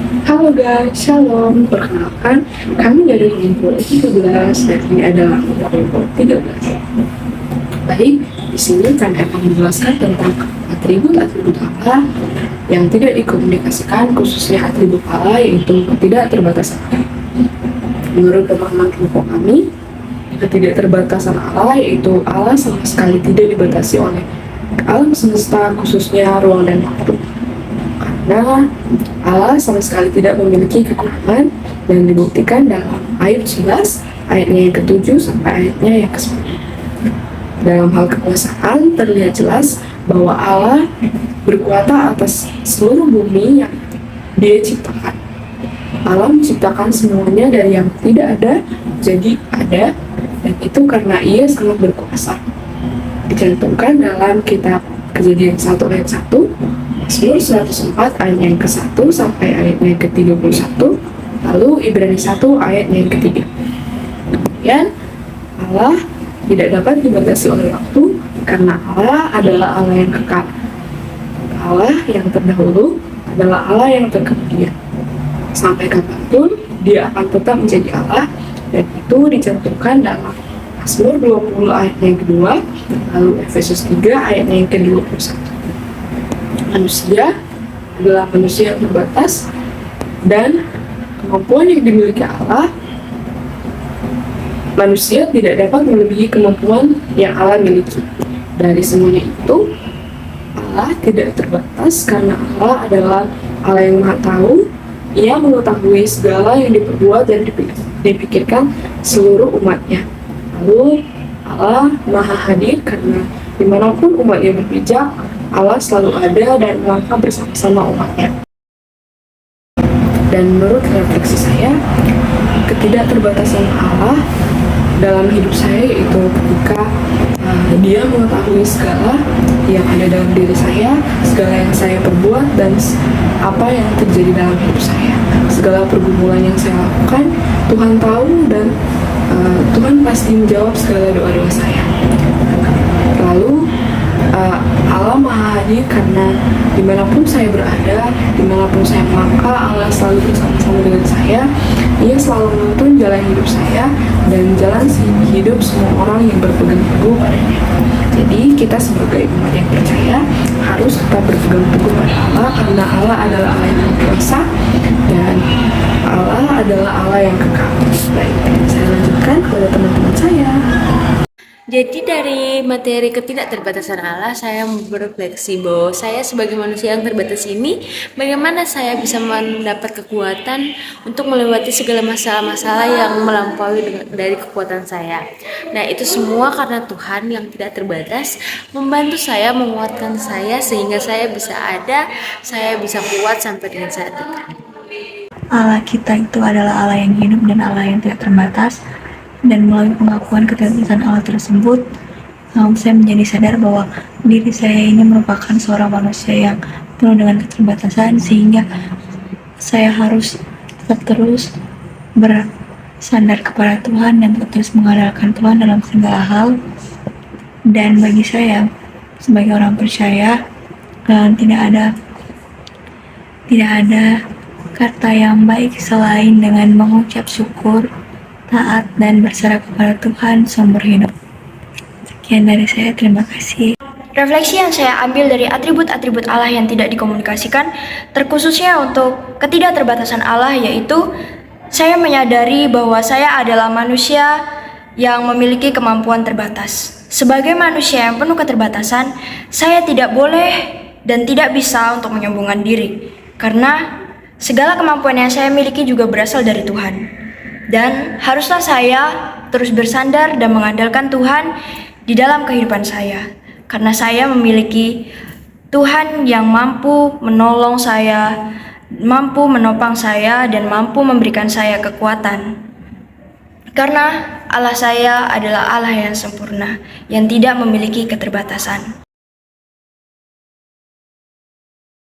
Halo guys, shalom. Perkenalkan, kami dari kelompok 13 dan ini adalah kelompok 13. Baik, di sini kami akan menjelaskan tentang atribut-atribut Allah yang tidak dikomunikasikan, khususnya atribut Allah yaitu ketidakterbatasan. Menurut pemahaman kelompok kami, ketidakterbatasan Allah yaitu Allah sama sekali tidak dibatasi oleh alam semesta, khususnya ruang dan waktu. Karena Allah sama sekali tidak memiliki kekurangan dan dibuktikan dalam ayat 11, ayatnya yang ke-7 sampai ayatnya yang ke-10. Dalam hal kekuasaan terlihat jelas bahwa Allah berkuasa atas seluruh bumi yang Dia ciptakan. Allah menciptakan semuanya dari yang tidak ada jadi ada, dan itu karena Ia sangat berkuasa. Dicantumkan dalam kitab Kejadian 1 ayat 1, Mazmur 104 ayat yang ke-1 sampai ayatnya yang ke-31, lalu Ibrani 1 ayatnya yang ke-3. Kemudian Allah tidak dapat dibatasi oleh waktu karena Allah adalah Allah yang kekal. Allah yang terdahulu adalah Allah yang terkemudian. Sampai kapanpun Dia akan tetap menjadi Allah, dan itu dicantumkan dalam Mazmur 20 ayatnya yang kedua, lalu Efesus 3 ayatnya yang ke-21. Manusia adalah manusia yang terbatas, dan kemampuan yang dimiliki Allah, manusia tidak dapat melebihi kemampuan yang Allah miliki. Dari semuanya itu, Allah tidak terbatas karena Allah adalah Allah yang Maha Tahu. Ia mengetahui segala yang diperbuat dan dipikirkan seluruh umatnya. Lalu Allah Maha Hadir karena dimanapun umatnya berpijak, Allah selalu ada dan melangkah bersama-sama umatnya. Dan menurut refleksi saya, ketidakterbatasan Allah dalam hidup saya yaitu ketika Dia mengetahui segala yang ada dalam diri saya, segala yang saya perbuat, dan apa yang terjadi dalam hidup saya. Segala pergumulan yang saya lakukan, Tuhan tahu, dan Tuhan pasti menjawab segala doa-doa saya. Lalu Allah Maha Hadir karena dimanapun saya berada, dimanapun saya melangkah, Allah selalu bersama-sama dengan saya. Ia selalu menuntun jalan hidup saya dan jalan hidup semua orang yang berpegang teguh padanya. Jadi kita sebagai umat yang percaya harus tetap berpegang teguh pada Allah, karena Allah adalah Allah yang berkuasa dan Allah adalah Allah yang kekal. Baik, saya lanjutkan kepada teman-teman saya. Jadi dari materi ketidakterbatasan Allah, saya berefleksi bahwa saya sebagai manusia yang terbatas ini, bagaimana saya bisa mendapat kekuatan untuk melewati segala masalah-masalah yang melampaui dari kekuatan saya. Nah, itu semua karena Tuhan yang tidak terbatas membantu saya, menguatkan saya sehingga saya bisa ada, saya bisa kuat sampai dengan saat ini. Allah kita itu adalah Allah yang hidup dan Allah yang tidak terbatas. Dan melalui pengakuan keterbatasan Allah tersebut, saya menjadi sadar bahwa diri saya ini merupakan seorang manusia yang penuh dengan keterbatasan, sehingga saya harus tetap terus bersandar kepada Tuhan dan terus mengandalkan Tuhan dalam segala hal. Dan bagi saya sebagai orang percaya, tidak ada kata yang baik selain dengan mengucap syukur, taat, dan berserah kepada Tuhan sumber hidup. Sekian dari saya, terima kasih. Refleksi yang saya ambil dari atribut-atribut Allah yang tidak dikomunikasikan, terkhususnya untuk ketidakterbatasan Allah, yaitu saya menyadari bahwa saya adalah manusia yang memiliki kemampuan terbatas. Sebagai manusia yang penuh keterbatasan, saya tidak boleh dan tidak bisa untuk menyombongkan diri, karena segala kemampuan yang saya miliki juga berasal dari Tuhan. Dan haruslah saya terus bersandar dan mengandalkan Tuhan di dalam kehidupan saya, karena saya memiliki Tuhan yang mampu menolong saya, mampu menopang saya, dan mampu memberikan saya kekuatan. Karena Allah saya adalah Allah yang sempurna, yang tidak memiliki keterbatasan.